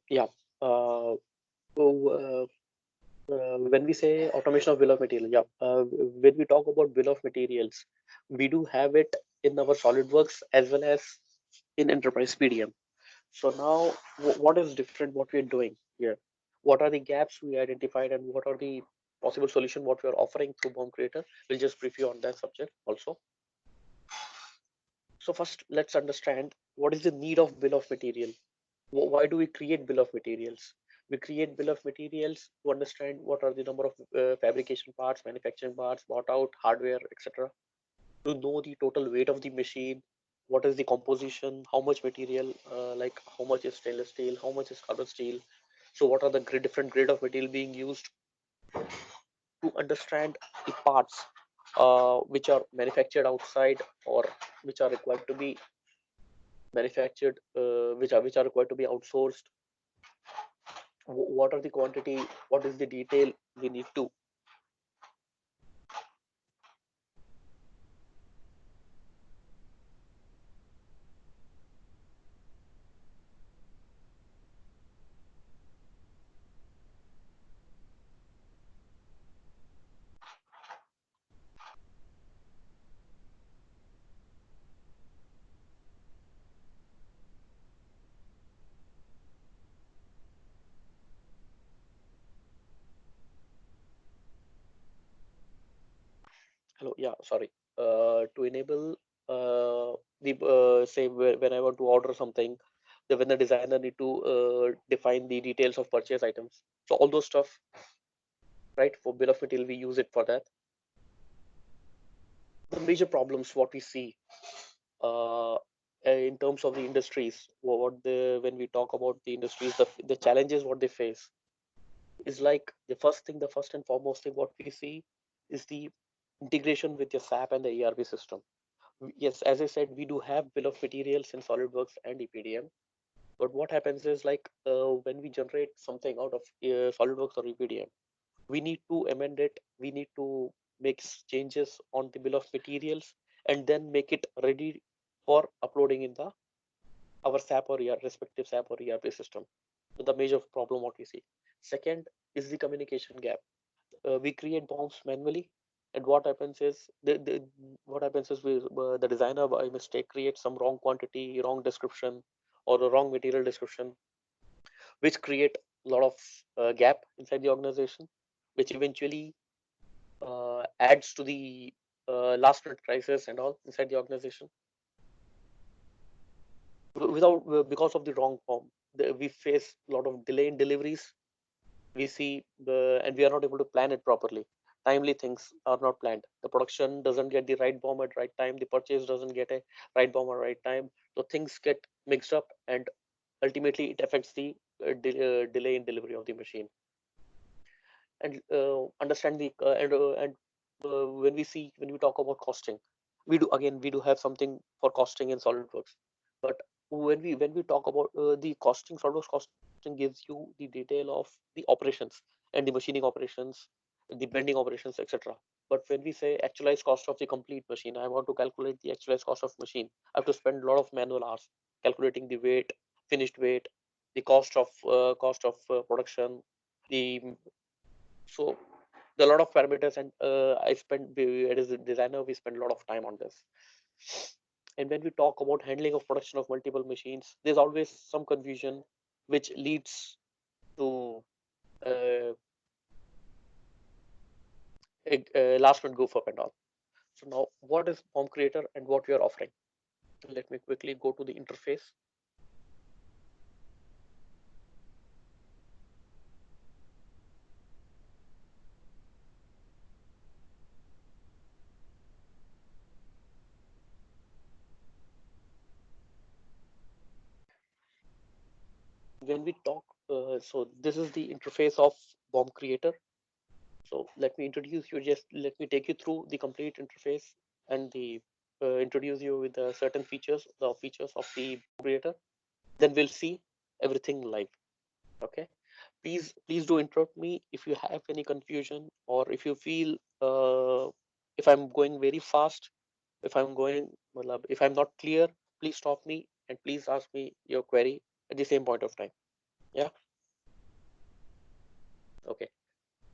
Yeah. Uh, so, when we say automation of bill of material, yeah, when we talk about bill of materials, we do have it in our SolidWorks as well as in Enterprise PDM. So now, what is different? What we are doing here? What are the gaps we identified, and what are the possible solution? What we are offering through BOM Creator? We'll just brief you on that subject also. So first, let's understand what is the need of bill of material. Why do we create bill of materials? We create bill of materials to understand what are the number of fabrication parts, manufacturing parts, bought out, hardware, etc. To know the total weight of the machine, what is the composition, how much material, like how much is stainless steel, how much is carbon steel. So what are the different grade of material being used, to understand the parts which are manufactured outside or which are required to be manufactured, which are required to be outsourced. What are the quantity, what is the detail we need to. Hello, yeah, sorry. To enable the say when I want to order something, when the designer need to define the details of purchase items. So all those stuff, right? For bill of material, we use it for that. The major problems what we see in terms of the industries, what the when we talk about the industries, the challenges what they face is like the first and foremost thing what we see is the integration with your SAP and the ERP system. Yes, as I said, we do have bill of materials in SolidWorks and EPDM. But what happens is like when we generate something out of SolidWorks or EPDM, we need to amend it. We need to make changes on the bill of materials and then make it ready for uploading in the our SAP or respective SAP or ERP system. So the major problem what we see. Second is the communication gap. We create bombs manually, and what happens is the designer by mistake creates some wrong quantity, wrong description, or a wrong material description, which create a lot of gap inside the organization, which eventually adds to the last minute crisis and all inside the organization. Without because of the wrong form, we face a lot of delay in deliveries. We see and we are not able to plan it properly. Timely things are not planned. The production doesn't get the right bomb at right time. The purchase doesn't get a right bomb at right time. So things get mixed up, and ultimately it affects the delay in delivery of the machine. And understand the and when we talk about costing, we do have something for costing in SolidWorks. But when we talk about the costing, SolidWorks costing gives you the detail of the operations and the machining operations, the bending operations, etc. But when we say actualized cost of the complete machine, I want to calculate the actualized cost of machine. I have to spend a lot of manual hours calculating the weight, finished weight, the cost of production, the so there are a lot of parameters, and as a designer, we spend a lot of time on this. And when we talk about handling of production of multiple machines, there's always some confusion, which leads to uh, a last minute goof up and all. So now, what is BOM Creator and what we are offering? Let me quickly go to the interface. When we talk, so this is the interface of BOM Creator. So let me introduce you, just let me take you through the complete interface and the introduce you with the certain features, the features of the creator. Then we'll see everything live. Okay. Please do interrupt me if you have any confusion, or if you feel if I'm going very fast, if I'm going, if I'm not clear, please stop me and please ask me your query at the same point of time. Yeah. Okay.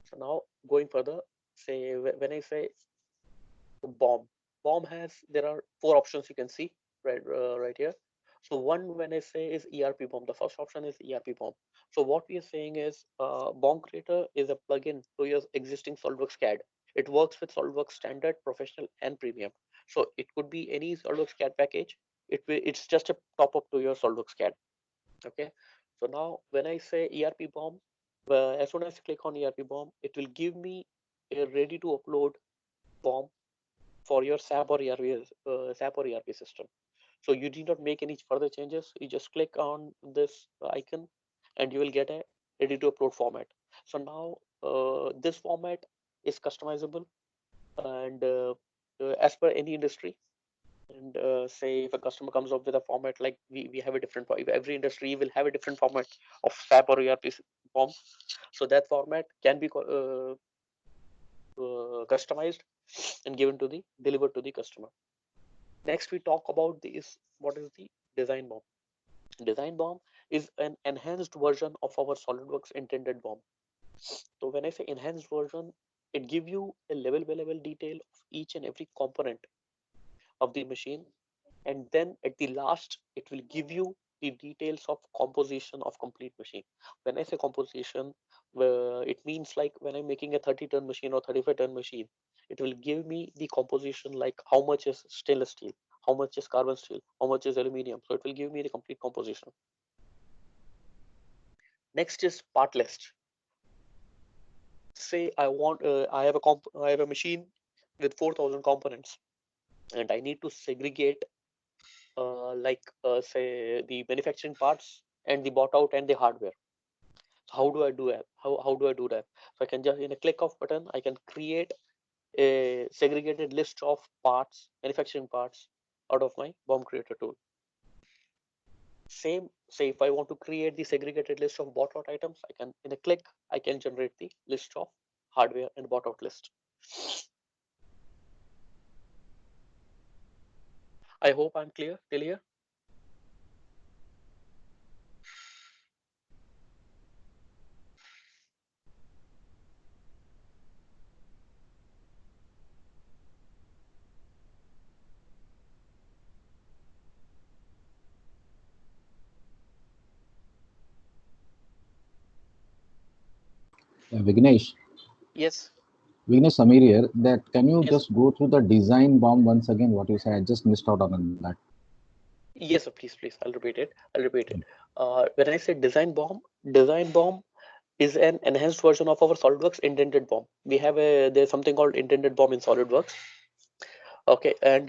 So now going further, say when I say BOM, BOM has, there are four options you can see right here. So one, when I say, is ERP BOM. The first option is ERP BOM. So what we are saying is BOM Creator is a plugin to your existing SolidWorks CAD. It works with SolidWorks Standard, Professional, and Premium. So it could be any SolidWorks CAD package. It's just a top up to your SolidWorks CAD. Okay. So now when I say ERP BOM, as soon as I click on ERP BOM, it will give me a ready to upload BOM for your SAP or ERP system. So you need not make any further changes. You just click on this icon and you will get a ready to upload format. So now this format is customizable and as per any industry. And say if a customer comes up with a format, like we have a different, every industry will have a different format of SAP or ERP form. So that format can be customized and delivered to the customer. Next, we talk about what is the design BOM. Design BOM is an enhanced version of our SolidWorks intended BOM. So when I say enhanced version, it gives you a level by level detail of each and every component of the machine, and then at the last it will give you the details of composition of complete machine. When I say composition, it means like when I'm making a 30-ton machine or 35-ton machine, it will give me the composition, like how much is stainless steel, how much is carbon steel, how much is aluminum. So it will give me the complete composition. Next is part list. Say I have a machine with 4,000 components and I need to segregate say the manufacturing parts and the bought out and the hardware. So how do I do that? How do I do that? So I can just, in a click of button, I can create a segregated list of parts, manufacturing parts, out of my BOM Creator tool. Same, say if I want to create the segregated list of bought out items, I can, in a click, I can generate the list of hardware and bought out list. I hope I'm clear till here. Vignesh, Yes. Samir here. That can you Yes. just go through the design BOM once again? What you said, I just missed out on that. Yes, sir, please. I'll repeat it. When I say design BOM is an enhanced version of our SolidWorks intended BOM. There's something called intended BOM in SolidWorks. Okay, and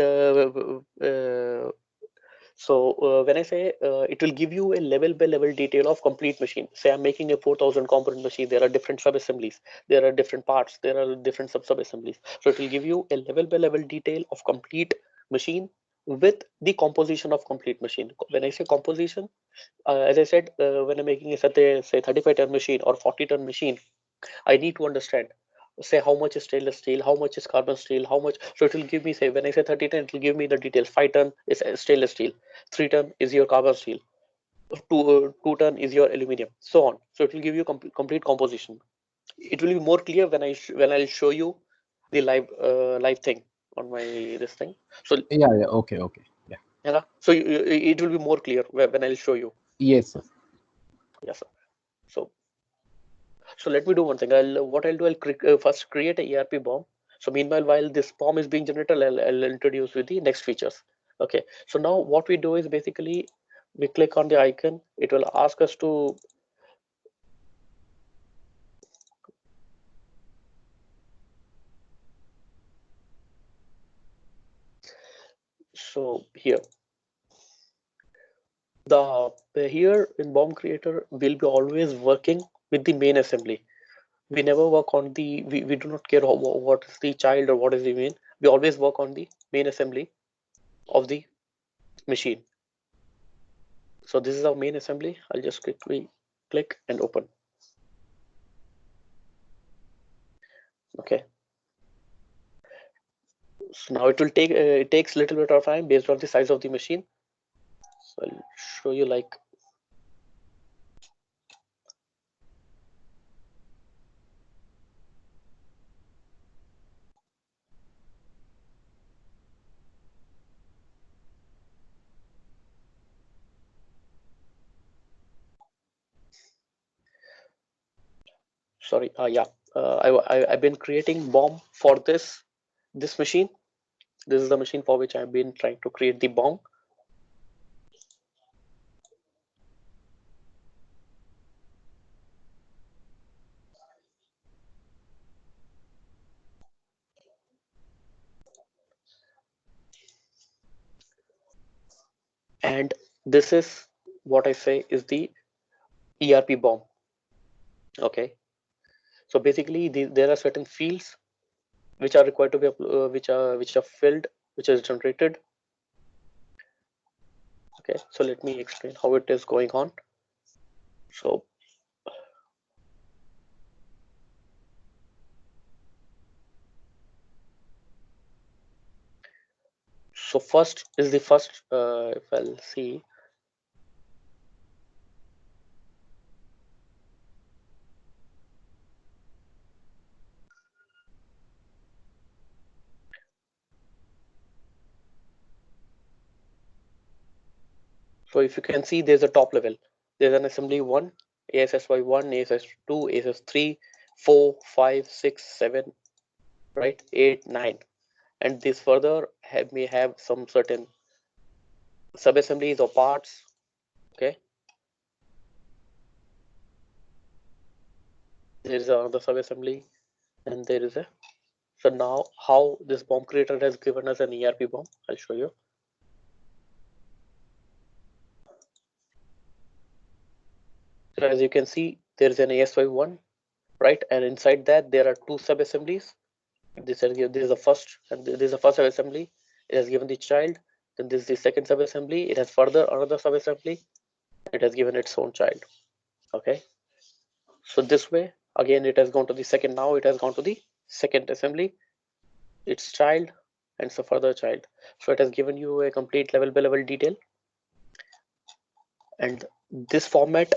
when I say it will give you a level by level detail of complete machine. Say I'm making a 4,000 component machine. There are different sub assemblies. There are different parts. There are different sub assemblies. So it will give you a level by level detail of complete machine with the composition of complete machine. When I say composition, as I said, when I'm making a say 35-ton machine or 40-ton machine, I need to understand, say how much is stainless steel, how much is carbon steel, how much. So it will give me, say when I say 30-ton, it will give me the details. 5-ton is stainless steel, 3-ton is your carbon steel, 2-ton is your aluminum, so on. So it will give you complete composition. It will be more clear when I'll show you the live thing on my this thing. So Yeah, yeah, okay, okay. Yeah. yeah, so it will be more clear when I'll show you. Yes, sir. Yes, sir. So let me do one thing. I'll first create a ERP BOM. So meanwhile, while this BOM is being generated, I'll introduce with the next features. Okay. So now what we do is basically we click on the icon. It will ask us to here here in BOM Creator we'll be always working with the main assembly. We never work on we do not care what is the child or what is the main. We always work on the main assembly of the machine. So this is our main assembly. I'll just quickly click and open. Okay. So now it takes a little bit of time based on the size of the machine. So I'll show you like sorry, yeah, I've been creating BOM for this machine. This is the machine for which I've been trying to create the BOM. And this is what I say is the ERP BOM. Okay, so basically there are certain fields which are required to be which are filled, which is generated. Okay, so let me explain how it is going on. So first is the first, if I'll see, so if you can see, there's a top level. There's an assembly 1, ASSY1, ASS2, ASS3, 4, 5, 6, 7, right, 8, 9. And this further may have some certain sub-assemblies or parts. Okay, there is another sub-assembly, and there is a, so now how this BOM creator has given us an ERP BOM, I'll show you. So as you can see, there is an ASY1, right, and inside that there are two sub-assemblies. This is the first, and this is the first sub-assembly. It has given the child. Then this is the second sub-assembly. It has further another sub-assembly. It has given its own child. Okay, so this way again it has gone to the second. Now it has gone to the second assembly, its child, and so further child. So it has given you a complete level by level detail, and this format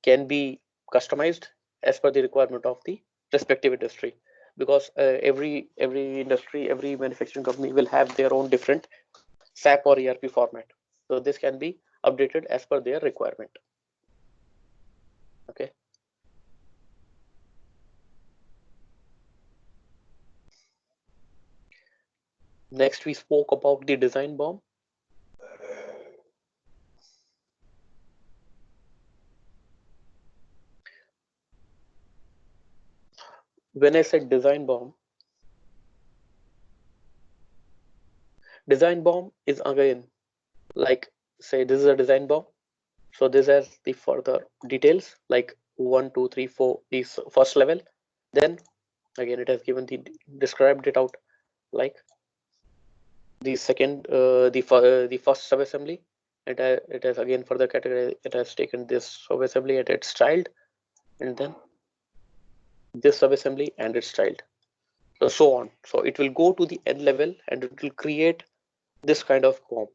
can be customized as per the requirement of the respective industry, because every industry, every manufacturing company will have their own different SAP or ERP format. So this can be updated as per their requirement. Okay. Next, we spoke about the design BOM. When I said design BOM is again like, say this is a design BOM. So this has the further details like 1, 2, 3, 4, these first level. Then again it has given the described it out like the second, the first sub assembly. It has again further category. It has taken this sub assembly and its child, and then this sub assembly and its child, so on. So it will go to the end level and it will create this kind of BOM.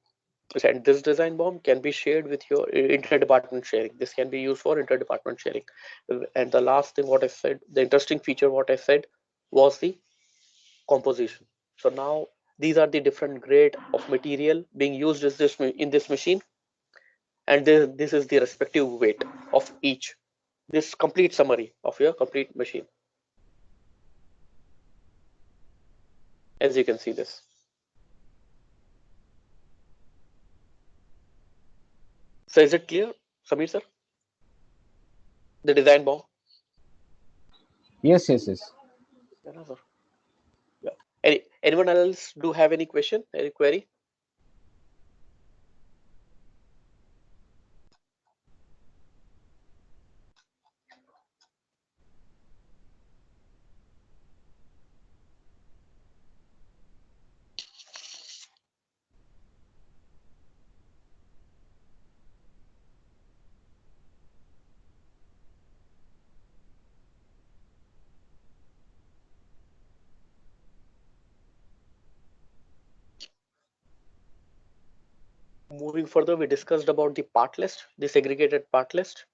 And this design BOM can be shared with your inter-department sharing. This can be used for inter-department sharing. And the last thing what I said, the interesting feature what I said was the composition. So now these are the different grade of material being used in this machine, and this is the respective weight of each. This complete summary of your complete machine, as you can see this. So is it clear, Samir sir? The design BOM? Yes, yes, yes. Yeah, sir. Yeah. Anyone else do have any question, any query? Moving further, we discussed about the part list, the segregated part list.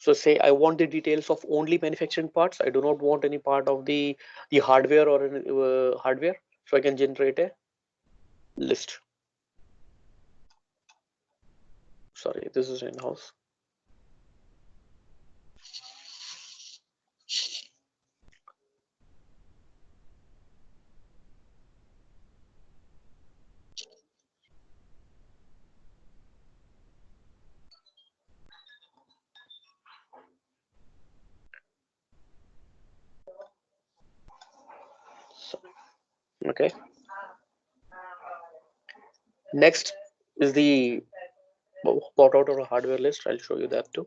So say I want the details of only manufacturing parts. I do not want any part of the hardware or hardware. So I can generate a list. Sorry, this is in-house. So, okay. Next is the bought out or hardware list. I'll show you that too.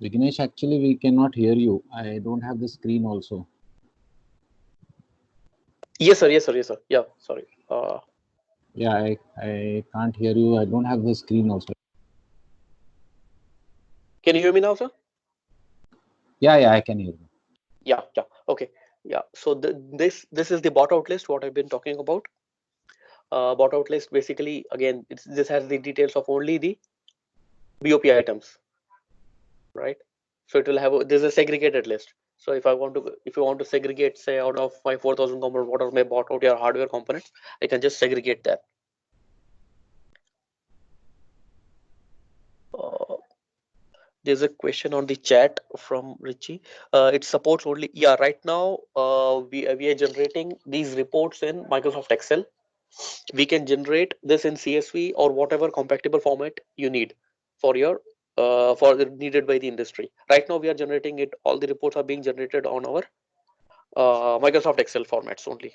Vignesh, actually, we cannot hear you. I don't have the screen also. Yes, sir. Yes, sir. Yes, sir. Yeah. Sorry. Yeah, I can't hear you. I don't have the screen also. Can you hear me now, sir? Yeah, I can hear you. Yeah. Yeah. Okay. Yeah. So this is the bought out list. What I've been talking about. Bought out list basically again this has the details of only the BOP items, right? So it will have there's a segregated list. So if you want to segregate, say, out of my 4,000 components, what are my bought out your hardware components, I can just segregate that. Uh, there's a question on the chat from Richie. It supports only, yeah, right now we are generating these reports in Microsoft Excel. We can generate this in CSV or whatever compatible format you need for your for the needed by the industry. Right now we are generating it, all the reports are being generated on our Microsoft Excel formats only.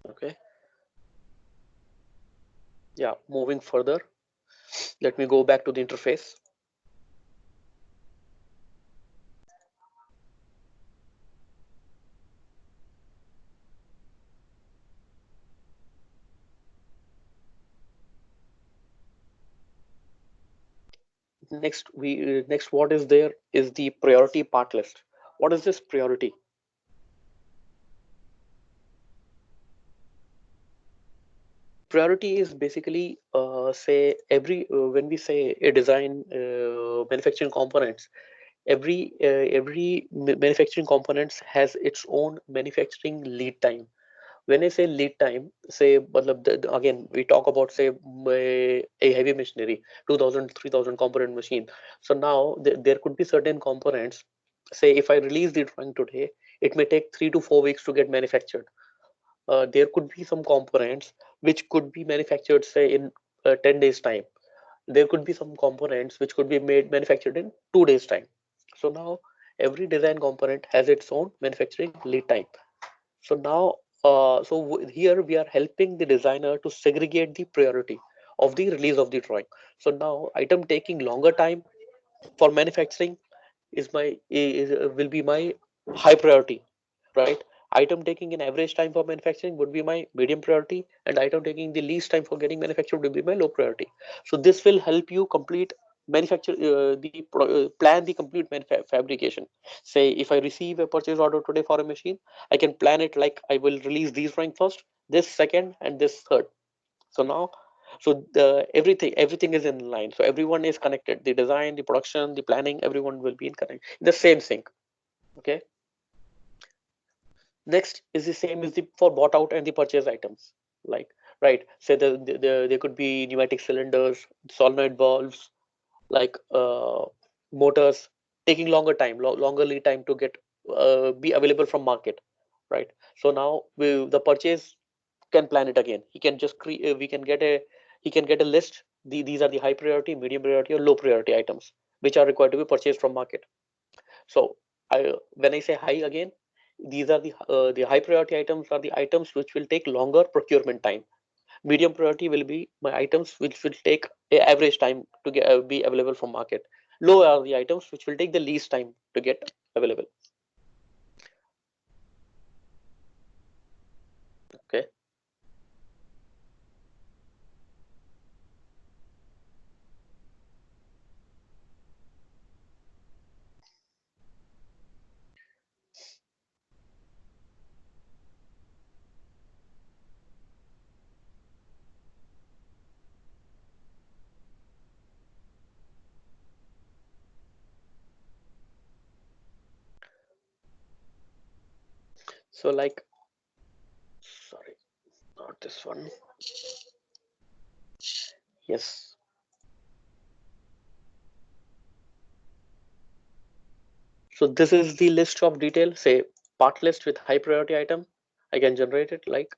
Okay, yeah, moving further, let me go back to the interface. Next what is there is the priority part list. What is this priority? Priority is basically say every when we say a design manufacturing components, every manufacturing components has its own manufacturing lead time. When I say lead time, say again we talk about, say, a heavy machinery, 2000 3000 component machine. So now there could be certain components, say if I release the drawing today, it may take 3 to 4 weeks to get manufactured. There could be some components which could be manufactured, say, in 10 days time. There could be some components which could be manufactured in 2 days time. So now every design component has its own manufacturing lead time. So now here we are helping the designer to segregate the priority of the release of the drawing. So now item taking longer time for manufacturing will be my high priority, right? Item taking an average time for manufacturing would be my medium priority, and item taking the least time for getting manufactured would be my low priority. So this will help you complete manufacture plan the complete fabrication. Say if I receive a purchase order today for a machine, I can plan it like I will release these drawing first, this second, and this third. So now, so everything is in line. So everyone is connected. The design, the production, the planning, everyone will be in the same sync. Okay. Next is the same as the for bought out and the purchase items. Like, right, say there could be pneumatic cylinders, solenoid valves, like motors taking longer time, longer lead time to get be available from market, right? So now the purchase can plan it again. He can just create. We can get a he can get a list. These are the high priority, medium priority, or low priority items which are required to be purchased from market. So when I say high again, these are the high priority items are the items which will take longer procurement time. Medium priority will be my items which will take a average time to get be available from market. Low are the items which will take the least time to get available. Okay. So like, sorry, not this one. Yes. So this is the list of detail, say part list with high priority item. I can generate it like,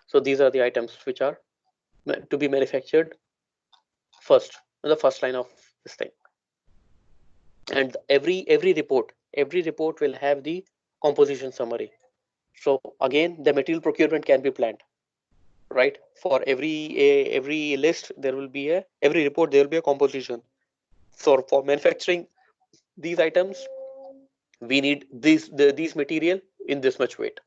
so these are the items which are to be manufactured first, the first line of this thing. And every report will have the composition summary. So again, the material procurement can be planned, right? For every list, there will be a every report there will be a composition. So for manufacturing these items, we need these material in this much weight,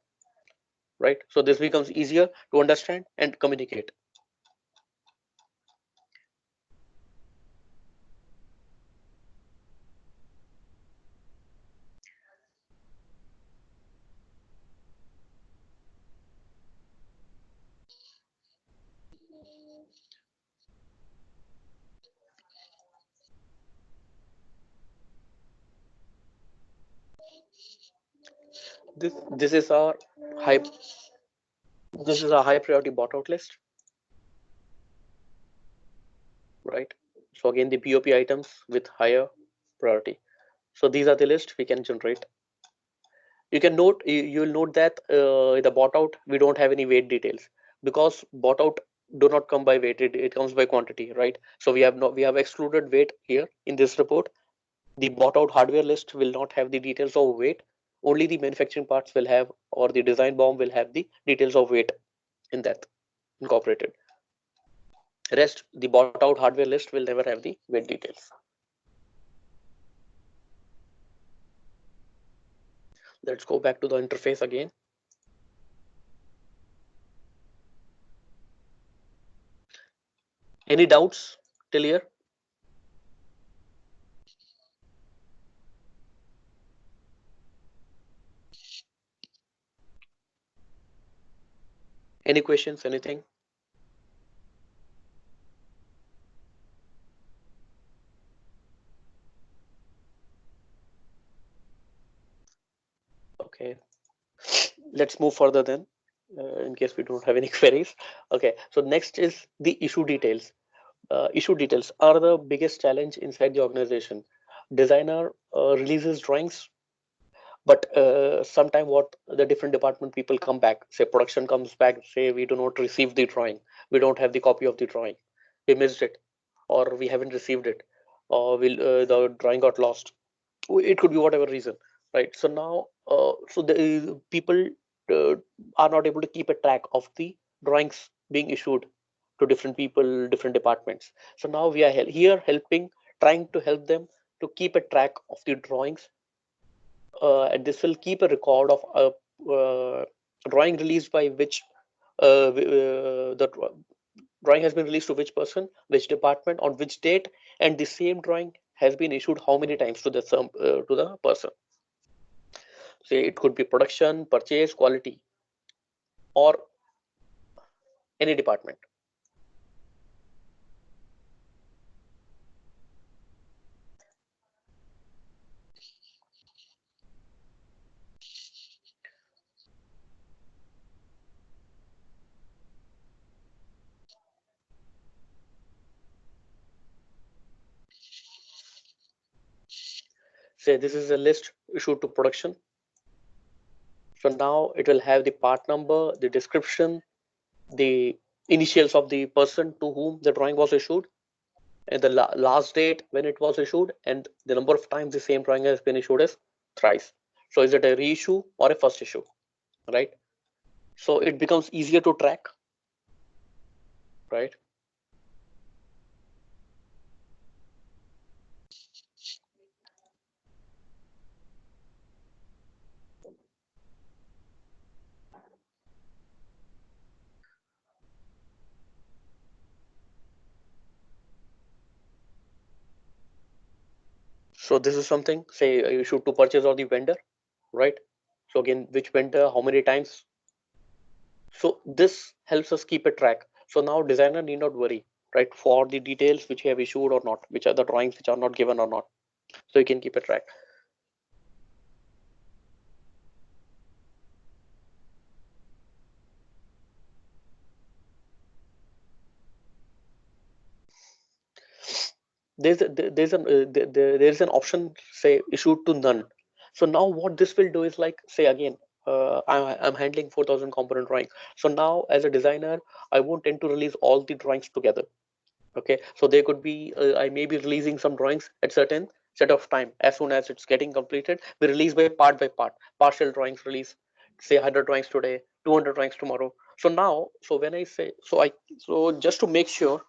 right? So this becomes easier to understand and communicate. This is our high this is a high priority bought out list, right? So again, the BOP items with higher priority. So these are the list we can generate. You can note, you will note that the bought out, we don't have any weight details because bought out do not come by weight. It comes by quantity, right? So we have excluded weight here in this report. The bought out hardware list will not have the details of weight. Only the manufacturing parts will have, or the design BOM will have the details of weight in that incorporated. Rest, the bought out hardware list will never have the weight details. Let's go back to the interface again. Any doubts till here? Any questions, anything? Okay, let's move further then, in case we don't have any queries. Okay, so next is the issue details. Issue details are the biggest challenge inside the organization. Designer releases drawings, but sometime what the different department people come back, say production comes back, say we do not receive the drawing, we don't have the copy of the drawing, we missed it, or we haven't received it, or the drawing got lost. It could be whatever reason, right? So now so the people uh, are not able to keep a track of the drawings being issued to different people, different departments. So now we are here helping, trying to help them to keep a track of the drawings, and this will keep a record of a drawing released by which the drawing has been released to which person, which department, on which date, and the same drawing has been issued how many times to the person. Say it could be production, purchase, quality, or any department. say this is a list issued to production. So now it will have the part number, the description, the initials of the person to whom the drawing was issued, and the last date when it was issued, and the number of times the same drawing has been issued is thrice. So is it a reissue or a first issue, right? So it becomes easier to track, right? So this is something, say issued to purchase or the vendor, right? So again, which vendor, how many times. So this helps us keep a track. So now designer need not worry, right, for the details which you have issued or not, which are the drawings which are not given or not. So you can keep a track. There's an option, say issued to none. So now what this will do is, like, say again, I'm handling 4,000 component drawing. So now as a designer, I won't tend to release all the drawings together. Okay, so there could be I may be releasing some drawings at certain set of time. As soon as it's getting completed, we release by part, partial drawings release, say 100 drawings today, 200 drawings tomorrow. So now, so when I say, so just to make sure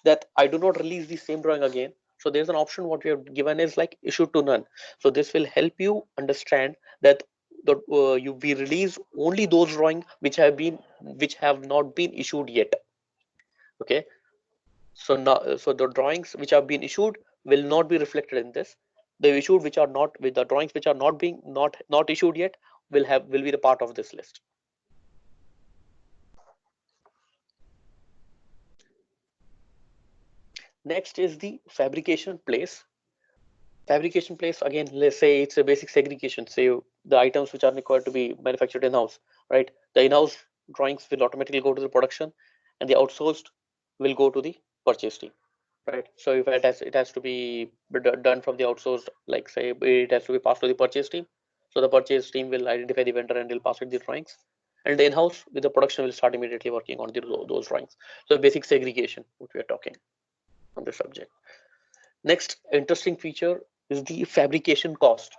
that I do not release the same drawing again, so there's an option what we have given is like issue to none. So this will help you understand that we release only those drawings which have not been issued yet. Okay, so now, so the drawings which have been issued will not be reflected in this. The issued which are not, with the drawings which are not issued yet, will be the part of this list. Next is the fabrication place. Fabrication place, again, let's say it's a basic segregation. Say the items which are required to be manufactured in-house, right? The in-house drawings will automatically go to the production, and the outsourced will go to the purchase team, right? So if it has to be done from the outsourced, like say it has to be passed to the purchase team. So the purchase team will identify the vendor and they'll pass it the drawings, and the in-house with the production will start immediately working on those drawings. So basic segregation, what we are talking on this subject. Next interesting feature is the fabrication cost.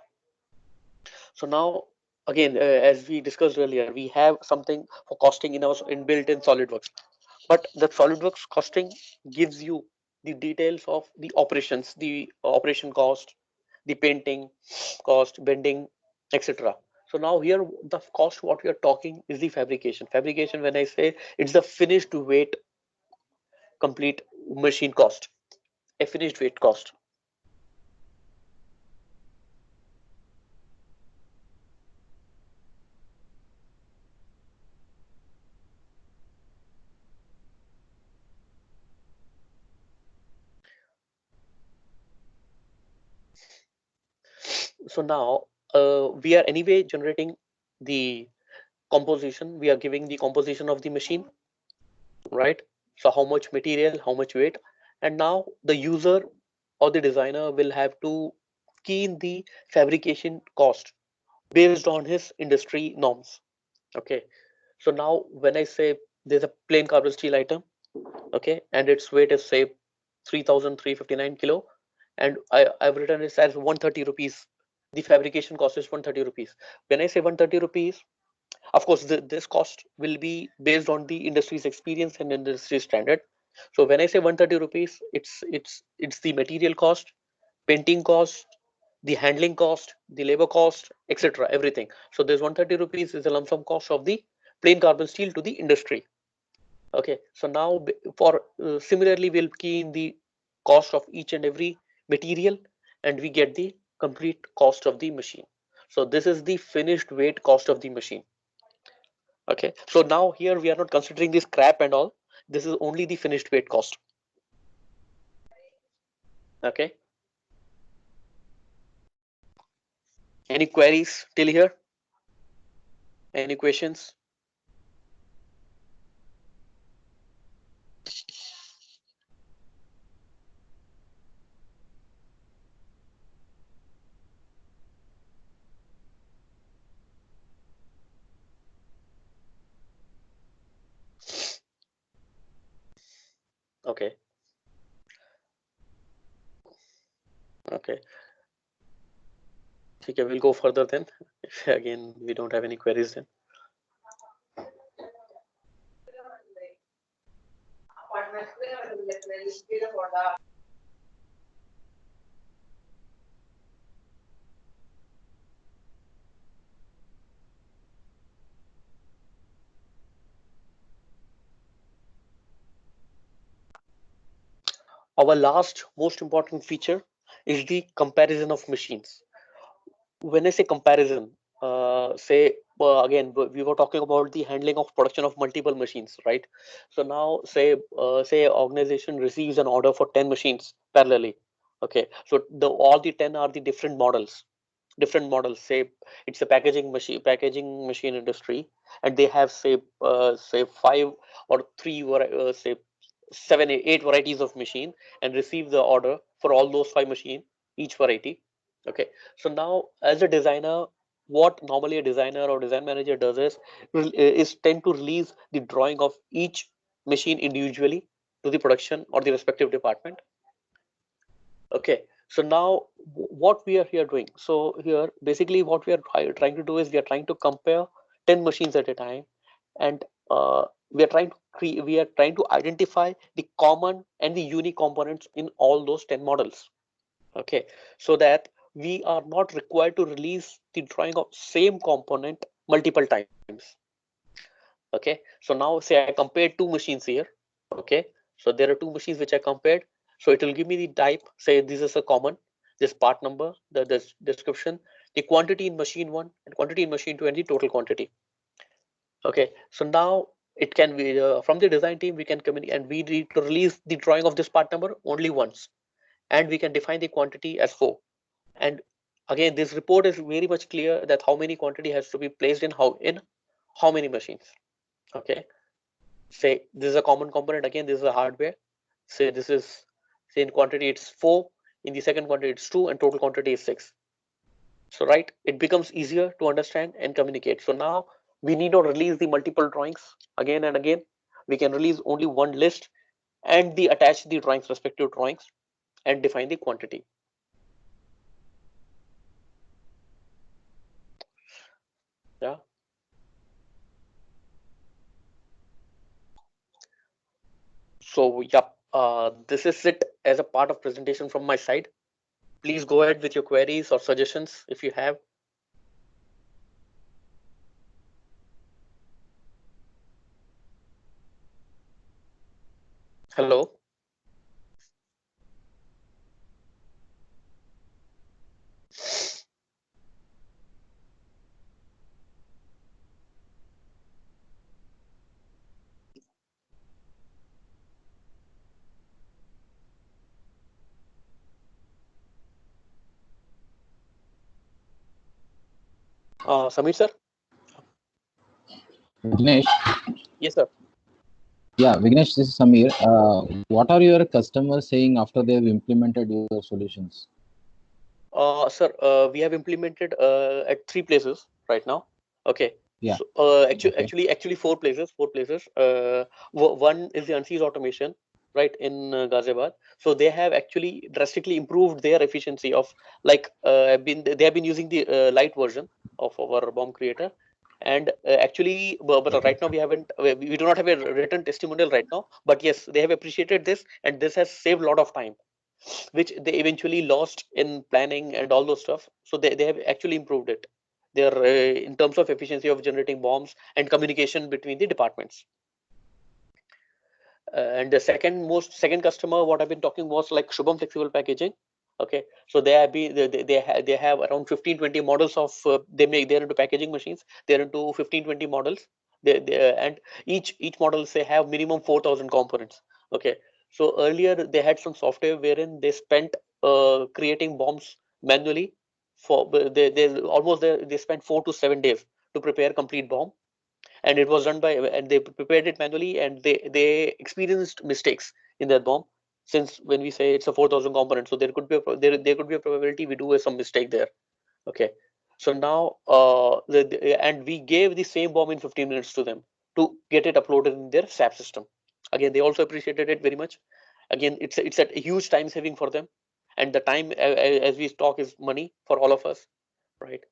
So now, again, as we discussed earlier, we have something for costing in our inbuilt in SolidWorks, but the SolidWorks costing gives you the details of the operations, the operation cost, the painting cost, bending, etc. So now here the cost what we are talking is the fabrication. Fabrication, when I say, it's the finished weight complete machine cost, a finished weight cost. So now we are anyway generating the composition. We are giving the composition of the machine, right? So how much material, how much weight, and now the user or the designer will have to key in the fabrication cost based on his industry norms. Okay, so now when I say there's a plain carbon steel item, okay, and its weight is say 3,359 kilo, and I've written it as 130 rupees. The fabrication cost is 130 rupees. When I say 130 rupees, of course, this cost will be based on the industry's experience and industry standard. So when I say 130 rupees, it's the material cost, painting cost, the handling cost, the labor cost, etc. Everything. So this 130 rupees is a lump sum cost of the plain carbon steel to the industry. Okay. So now for similarly, we'll key in the cost of each and every material, and we get the complete cost of the machine. So this is the finished weight cost of the machine. Okay, so now here we are not considering this scrap and all. This is only the finished weight cost. Okay. Any queries till here? Any questions? Okay. Okay. Okay, we'll go further then. Again, we don't have any queries then. Our last most important feature is the comparison of machines. When I say comparison, say again, we were talking about the handling of production of multiple machines, right? So now say organization receives an order for 10 machines parallelly. Okay, so all the 10 are the different models. Say it's a packaging machine industry, and they have say five or three say seven eight varieties of machine, and receive the order for all those five machine, each variety. Okay, so now as a designer, what normally a designer or design manager does is tend to release the drawing of each machine individually to the production or the respective department. Okay, so now what we are here doing, so here basically what we are trying to do is we are trying to compare 10 machines at a time, and we are trying to identify the common and the unique components in all those 10 models. Okay, so that we are not required to release the drawing of same component multiple times. Okay, so now say I compared two machines here. Okay, so there are two machines which I compared, so it will give me the type, say this is a common, this part number, the this description, the quantity in machine 1 and quantity in machine 2, and the total quantity. Okay, so now it can be from the design team we can communicate, and we need to release the drawing of this part number only once, and we can define the quantity as 4. And again, this report is very much clear that how many quantity has to be placed in how many machines. Okay, say this is a common component, again this is a hardware, say this is, say in quantity it's 4, in the second quantity it's 2, and total quantity is 6. So right, it becomes easier to understand and communicate. So now we need not release the multiple drawings again and again. We can release only one list and attach the drawings, respective drawings, and define the quantity. Yeah. So yep, this is it as a part of presentation from my side. Please go ahead with your queries or suggestions if you have. Hello. Samir sir. Vignesh, Yes sir. yeah, Vignesh, this is Samir. What are your customers saying after they have implemented your solutions? Sir, we have implemented at 3 places right now. Okay. Yeah, So okay. actually 4 places. One is the unseize automation, right, in Ghaziabad. So they have actually drastically improved their efficiency of, like they have been using the light version of our BOM Creator, and actually, but right now we do not have a written testimonial right now. But yes, they have appreciated this, and this has saved a lot of time, which they eventually lost in planning and all those stuff. So they have actually improved it. They're in terms of efficiency of generating bombs and communication between the departments. And the second customer, what I've been talking was like Shubham Flexible Packaging. Okay, so they have around 15-20 models of they're into packaging machines. They're into 15-20 models. And each model say have minimum 4,000 components. Okay, so earlier they had some software wherein they spent creating bombs manually for they spent 4 to 7 days to prepare complete bomb, and it was done by, and they prepared it manually, and they experienced mistakes in their bomb. Since when we say it's a 4,000 component, so there could be there could be a probability we do some mistake there. Okay, so now and we gave the same bomb in 15 minutes to them to get it uploaded in their SAP system. Again, they also appreciated it very much. Again, it's a huge time saving for them, and the time, as we talk, is money for all of us, right?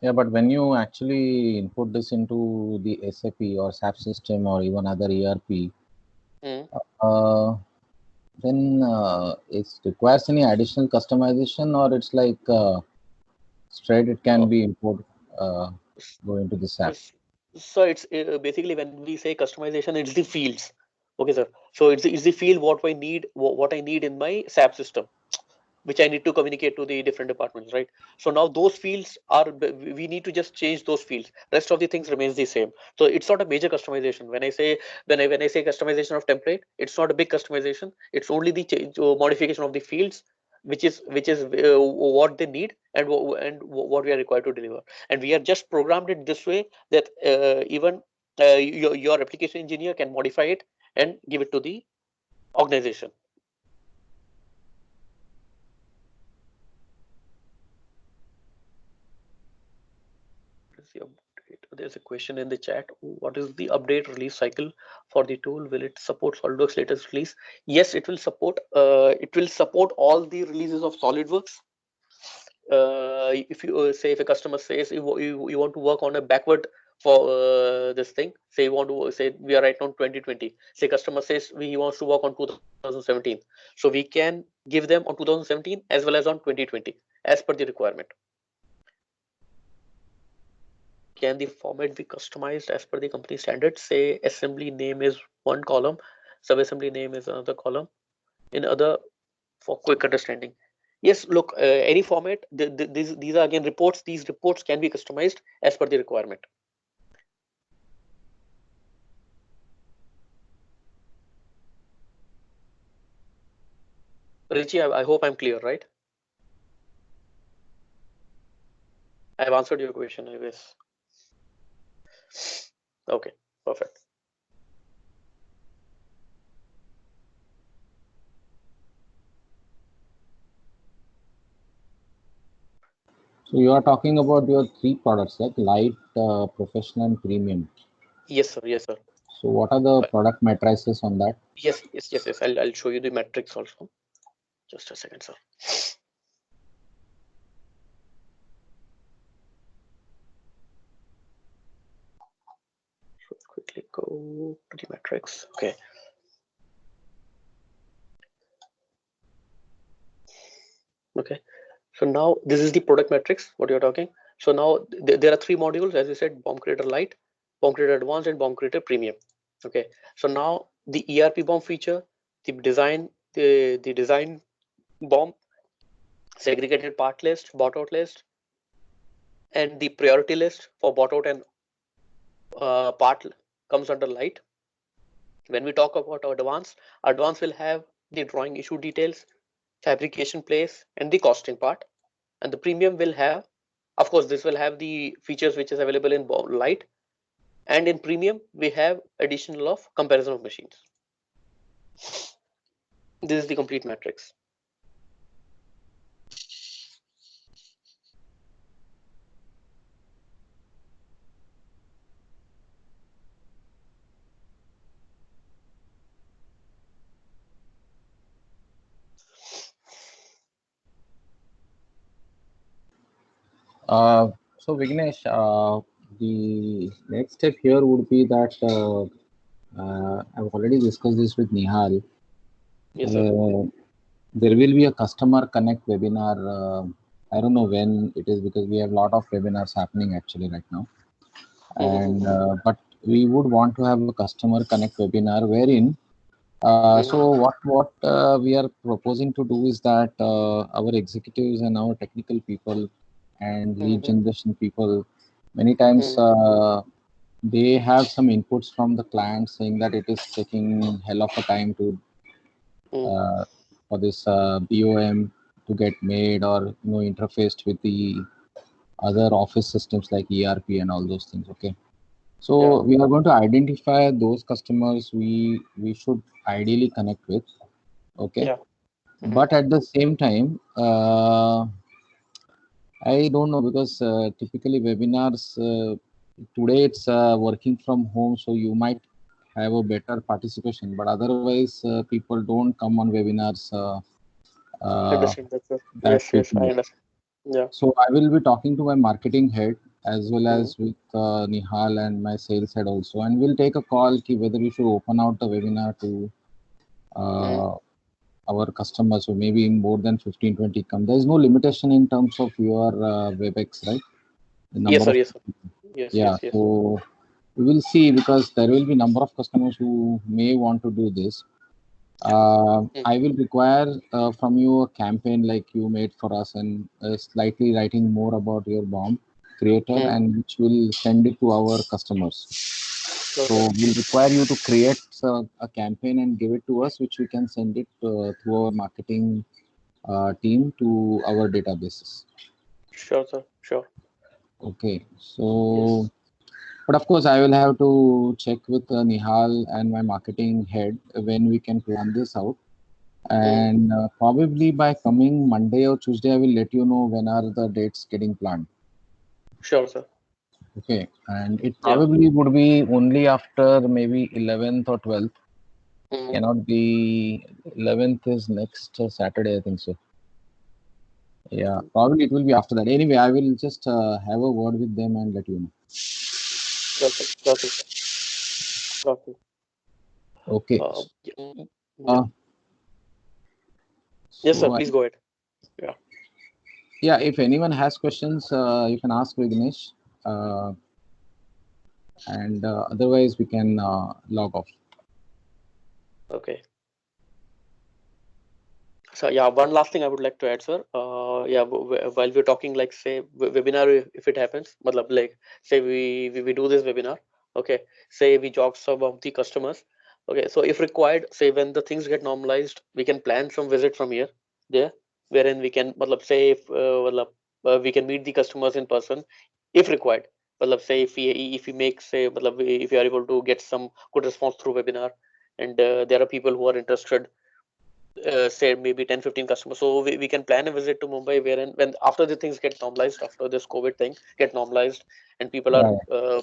Yeah, but when you actually input this into the SAP or SAP system or even other ERP, Mm. then it requires any additional customization, or it's like straight it can Uh, be imported go into the SAP. so it's basically, when we say customization, it's the fields. Okay, sir. So it's the field what I need, what I need in my SAP system, which I need to communicate to the different departments, right? So now those fields are, we need to just change those fields. Rest of the things remains the same. So it's not a major customization. When I say customization of template, it's not a big customization. It's only the change or modification of the fields, which is what they need, and what we are required to deliver. And we are just programmed it this way that even your application engineer can modify it and give it to the organization. There's a question in the chat. What is the update release cycle for the tool? Will it support SolidWorks latest release? Yes, it will support. It will support all the releases of SolidWorks. If you say, if a customer says you want to work on a backward for this thing, say you want to say we are right now 2020. Say customer says he wants to work on 2017, so we can give them on 2017 as well as on 2020 as per the requirement. Can the format be customized as per the company standards? Say assembly name is one column, subassembly name is another column, in other, for quick understanding. Yes, look, any format, these are again reports. These reports can be customized as per the requirement. Richie, I hope I'm clear, right? I've answered your question, I guess. Okay, perfect. So you are talking about your three products, like light, professional, and premium. Yes, sir. Yes, sir. So what are the product matrices on that? Yes. I'll show you the metrics also. Just a second, sir. So quickly go to the metrics. Okay. Okay. So now this is the product metrics, what you're talking. So now there are three modules, as you said: BOM Creator Lite, BOM Creator Advanced, and BOM Creator Premium. Okay. So now the ERP BOM feature, the design BOM, segregated part list, bought out list, and the priority list for bought out and part comes under Lite. When we talk about advanced will have the drawing issue details, fabrication place, and the costing part. And the premium will have, of course, this will have the features which is available in Lite, and in premium we have additional of comparison of machines. This is the complete matrix. So Vignesh, the next step here would be that I've already discussed this with Nihal. Yes, sir. There will be a customer connect webinar. I don't know when it is, because we have a lot of webinars happening actually right now. And but we would want to have a customer connect webinar wherein so what we are proposing to do is that our executives and our technical people and lead generation people, many times they have some inputs from the client saying that it is taking hell of a time to for this BOM to get made, or interfaced with the other office systems like ERP and all those things. Okay, so Yeah. we are going to identify those customers we should ideally connect with. Okay. Yeah. But at the same time, I don't know, because typically webinars today it's working from home, so you might have a better participation. But otherwise, people don't come on webinars Understand that, sir. that Yes, I frequently. understand. Yeah. So I will be talking to my marketing head as well Mm-hmm. as with Nihal and my sales head also, and we'll take a call whether we should open out the webinar to our customers, so maybe more than 15-20 come. There is no limitation in terms of your WebEx, right? The number Yes, sir. of Yes, sir. Yes, yeah. yes, yes. So we will see, because there will be number of customers who may want to do this. I will require from you a campaign like you made for us, and slightly writing more about your BOM creator, and which will send it to our customers. Sure, So sir. we'll require you to create a campaign and give it to us, which we can send it through our marketing team to our databases. Sure, sir. Sure. Okay. So, Yes. but of course, I will have to check with Nihal and my marketing head when we can plan this out. And probably by coming Monday or Tuesday, I will let you know when are the dates getting planned. Sure, sir. Okay. And it Yeah. probably would be only after maybe 11th or 12th. Cannot be 11th is next Saturday, I think so. Yeah, probably it will be after that. Anyway, I will just have a word with them and let you know. Sure, sir. Sure, sir. Sure, sir. Okay. Yeah. Yes, sir. So Please go ahead. Yeah. yeah, if anyone has questions, you can ask Vignesh, and otherwise we can log off. Okay. So yeah, one last thing I would like to add, sir. Yeah, while we're talking, like say webinar, if it happens, matlab, like say we do this webinar, okay. Say we jog some of the customers, okay. So if required, say when the things get normalized, we can plan some visit from here, there, wherein we can, matlab, say if we can meet the customers in person, if required. Matlab, say if we make, say, matlab, if we are able to get some good response through webinar, and there are people who are interested, say maybe 10-15 customers, so we can plan a visit to Mumbai, wherein when after the things get normalized, after this COVID thing get normalized, and people are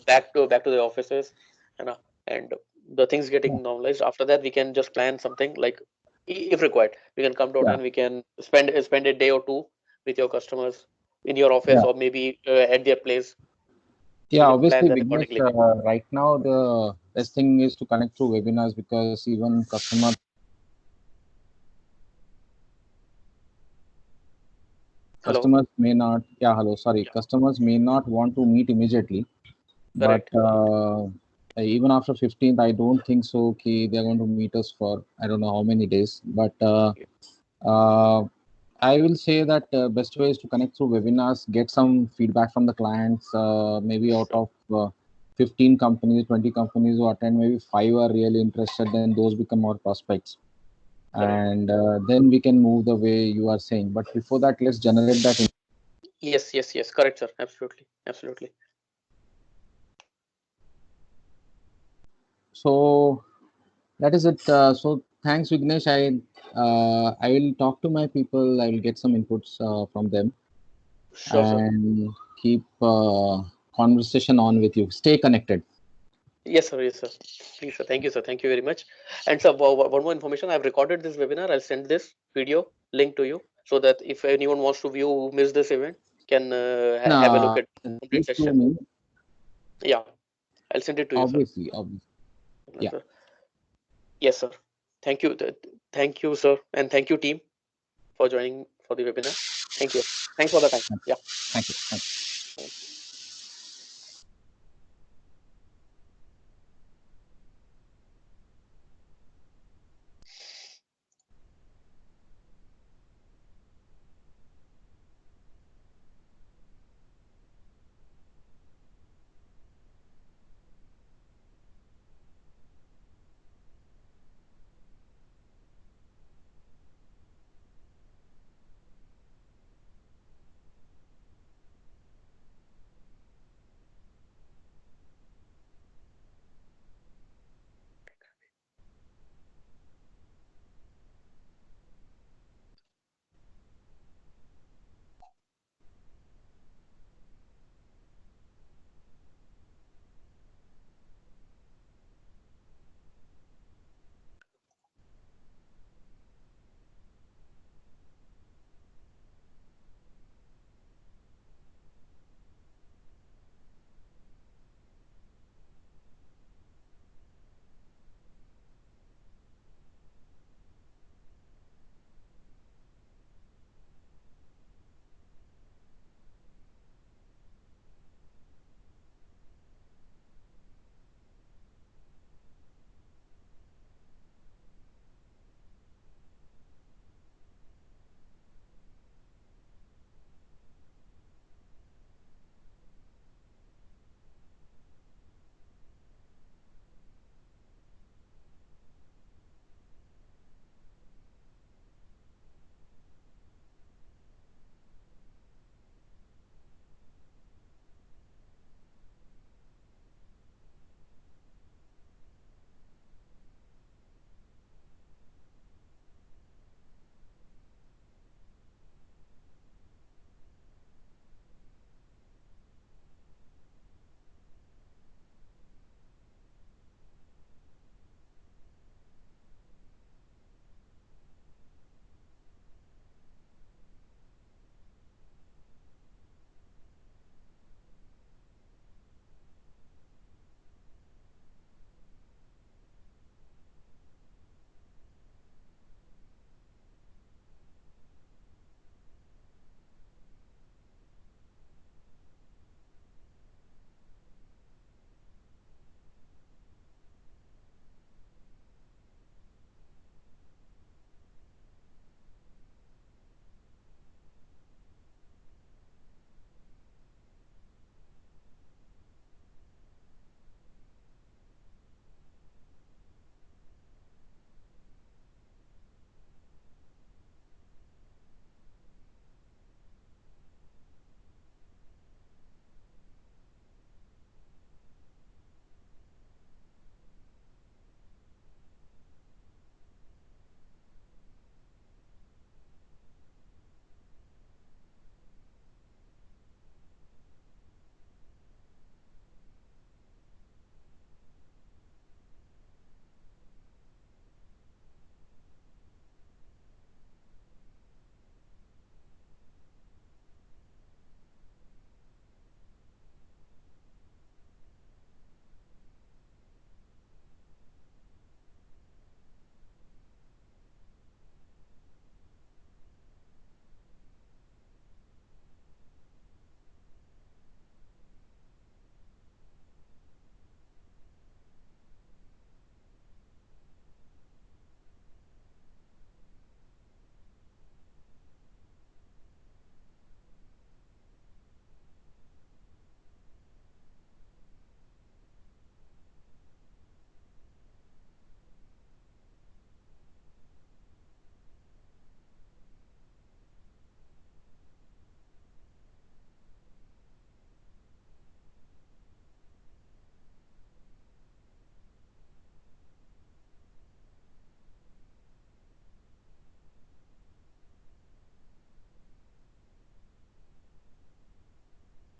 back to the offices, you know, and the things getting normalized, after that we can just plan something like, if required, we can come down and we can spend a day or two with your customers in your office, or maybe at their place. Yeah, We can plan obviously, that Vignesh, accordingly. right now the best thing is to connect through webinars, because even customers may not, customers may not want to meet immediately, but even after 15th, I don't think so. Okay, they're going to meet us for I don't know how many days, but I will say that best way is to connect through webinars, get some feedback from the clients. Maybe out of 15 companies, 20 companies who attend, maybe 5 are really interested, then those become more prospects. And then we can move the way you are saying. But before that, let's generate that. Yes, correct, sir. Absolutely. So that is it. So thanks, Vignesh. I will talk to my people. I will get some inputs from them. Sure, sir. And keep conversation on with you. Stay connected. Yes, sir. Please, sir. Thank you, sir. Thank you very much. And sir, one more information. I've recorded this webinar. I'll send this video link to you, so that if anyone wants to view who missed this event, can have a look at complete These to session. me. Yeah, I'll send it to you, sir. Obviously. Yeah. Sir. Yes, sir. Thank you. Thank you, sir. And thank you, team, for joining for the webinar. Thank you. Thanks for the time. Yeah. Thank you.